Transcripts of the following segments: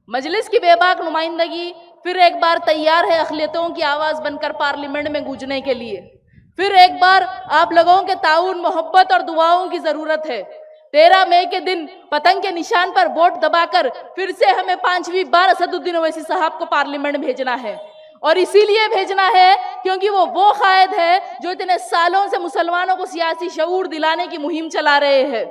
मजलिस की बेबाक नुमाइंदगी फिर एक बार तैयार है अक़लियतों की आवाज़ बनकर पार्लियामेंट में गूंजने के लिए। फिर एक बार आप लोगों के ताउन, मोहब्बत और दुआओं की ज़रूरत है। 13 मई के दिन पतंग के निशान पर वोट दबाकर फिर से हमें 5वीं बार असदुद्दीन ओवैसी साहब को पार्लियामेंट भेजना है। और इसीलिए भेजना है क्योंकि वो कायद है जो इतने सालों से मुसलमानों को सियासी शऊर दिलाने की मुहिम चला रहे हैं।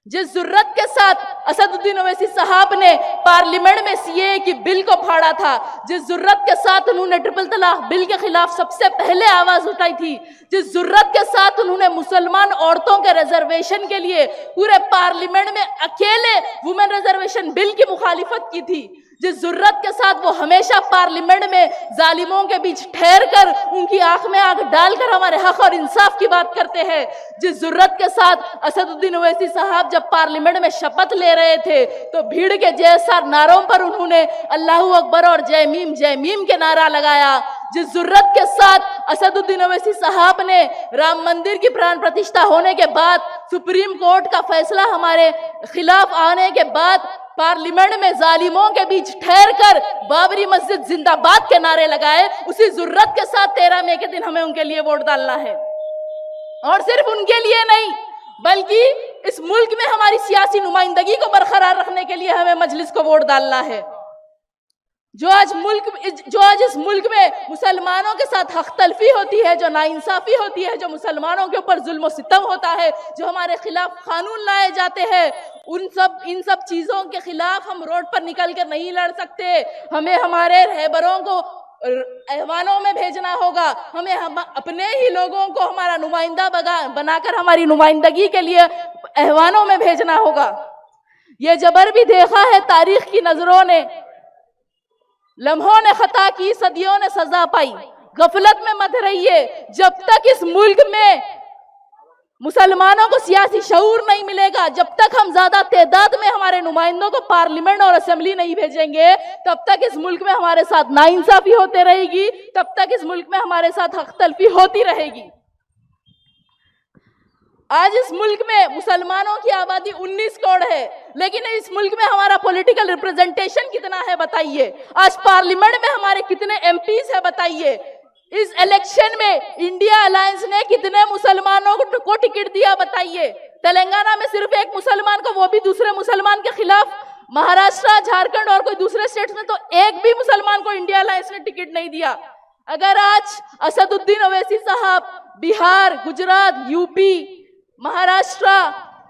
जिस जुर्रत के साथ असदुद्दीन ओवैसी साहब ने पार्लियामेंट में सीए की बिल को फाड़ा था, जिस जुर्रत के साथ उन्होंने ट्रिपल तलाक बिल के खिलाफ सबसे पहले आवाज उठाई थी, जिस जुर्रत के साथ उन्होंने मुसलमान औरतों के रिजर्वेशन के लिए पूरे पार्लियामेंट में अकेले वुमेन रिजर्वेशन बिल की मुखालिफत की थी, जिस जुर्रत के साथ वो हमेशा पार्लियामेंट में जालिमों के बीच ठहर कर उनकी आंख में आंख डालकर हमारे हक और इंसाफ की बात करते हैं, जिस जुर्रत के साथ असदुद्दीन ओवैसी साहब जब पार्लियामेंट में शपथ ले रहे थे तो भीड़ के जैसा नारों पर उन्होंने अल्लाहू अकबर और जय मीम के नारा लगाया, जिस जुर्रत के साथ असदुद्दीन ओवैसी साहब ने राम मंदिर की प्राण प्रतिष्ठा होने के बाद, सुप्रीम कोर्ट का फैसला हमारे खिलाफ आने के बाद पार्लियामेंट में जालिमों के बीच ठहर कर बाबरी मस्जिद जिंदाबाद के नारे लगाए, उसी जुर्रत के साथ 13 मई के दिन हमें उनके लिए वोट डालना है। और सिर्फ उनके लिए नहीं, बल्कि इस मुल्क में हमारी सियासी नुमाइंदगी को बरकरार रखने के लिए हमें मजलिस को वोट डालना है। जो आज इस मुल्क में मुसलमानों के साथ हक तलफी होती है, जो नाइंसाफी होती है, जो मुसलमानों के ऊपर जुल्म सितम होता है, जो हमारे खिलाफ कानून लाए जाते हैं, इन सब चीजों के खिलाफ हम रोड पर निकल कर नहीं लड़ सकते। हमें हमारे रहबरों को ऐवानों में भेजना होगा, हमें अपने ही लोगों को हमारा नुमाइंदा बनाकर हमारी नुमाइंदगी के लिए ऐवानों में भेजना होगा। ये जबर भी देखा है तारीख की नजरों ने, लम्हों ने खता की, सदियों ने सजा पाई। गफलत में मत रहिए, जब तक इस मुल्क में मुसलमानों को सियासी शऊर नहीं मिलेगा, जब तक हम ज्यादा तादाद में हमारे नुमाइंदों को पार्लियामेंट और असेंबली नहीं भेजेंगे, तब तक इस मुल्क में हमारे साथ नाइंसाफी होते रहेगी, तब तक इस मुल्क में हमारे साथ हक तलफी होती रहेगी। आज इस मुल्क में मुसलमानों की आबादी 19 करोड़ है, लेकिन इस मुल्क में हमारा पॉलिटिकल रिप्रेजेंटेशन कितना है बताइए। आज पार्लियामेंट में हमारे कितने एमपीज है बताइए। इस इलेक्शन में इंडिया अलायंस ने कितने मुसलमानों को टिकट दिया बताइए। तेलंगाना में सिर्फ एक मुसलमान को, वो भी दूसरे मुसलमान के खिलाफ। महाराष्ट्र, झारखंड और कोई दूसरे स्टेट्स में तो एक भी मुसलमान को इंडिया अलायंस ने टिकट नहीं दिया। अगर आज असदुद्दीन ओवैसी साहब बिहार, गुजरात, यूपी, महाराष्ट्र,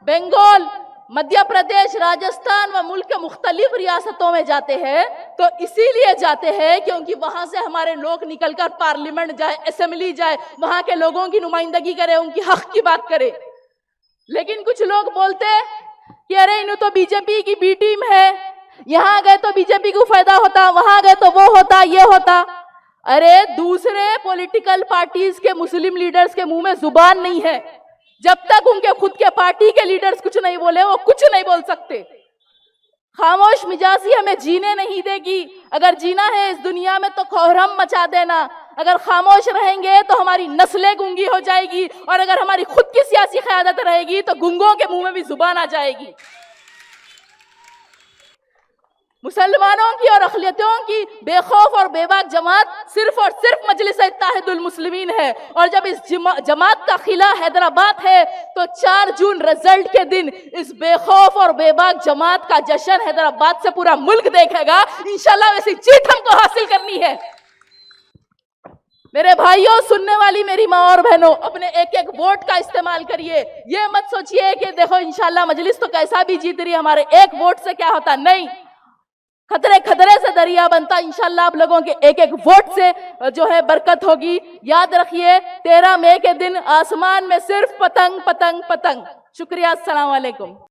बंगाल, मध्य प्रदेश, राजस्थान व मुल्क के मुख्तलिफ रियासतों में जाते हैं तो इसीलिए जाते हैं क्योंकि वहां से हमारे लोग निकलकर पार्लियामेंट जाए, असेंबली जाए, वहां के लोगों की नुमाइंदगी करे, उनकी हक की बात करे। लेकिन कुछ लोग बोलते कि अरे इन्हें तो बीजेपी की बी टीम है, यहाँ गए तो बीजेपी को फायदा होता, वहां गए तो वो होता, ये होता। अरे दूसरे पॉलिटिकल पार्टीज के मुस्लिम लीडर्स के मुंह में जुबान नहीं है। जब तक उनके खुद के पार्टी के लीडर्स कुछ नहीं बोले, वो कुछ नहीं बोल सकते। खामोश मिजाजी हमें जीने नहीं देगी। अगर जीना है इस दुनिया में तो कोहरम मचा देना। अगर खामोश रहेंगे तो हमारी नस्लें गूंगी हो जाएगी, और अगर हमारी खुद की सियासी क़यादत रहेगी तो गुंगों के मुंह में भी जुबान आ जाएगी। मुसलमानों की और अक़लियतों की बेखौफ और बेबाक जमात सिर्फ और सिर्फ मजलिस इत्तेहादुल मुस्लिमीन है। और जब इस जमात का खिला हैदराबाद है तो 4 जून रिजल्ट के दिन इस बेखौफ और बेबाक जमात का जश्न हैदराबाद से पूरा मुल्क देखेगा। इंशाल्लाह वैसी जीत हमको हासिल करनी है। मेरे भाइयों, सुनने वाली मेरी माँ और बहनों, अपने एक एक वोट का इस्तेमाल करिए। ये मत सोचिए कि देखो इंशाल्लाह मजलिस तो कैसा भी जीत रही है, हमारे एक वोट से क्या होता। नहीं, खतरे से दरिया बनता। इंशाल्लाह आप लोगों के एक एक वोट से जो है बरकत होगी। याद रखिए 13 मई के दिन आसमान में सिर्फ पतंग पतंग पतंग। शुक्रिया, अस्सलाम वालेकुम।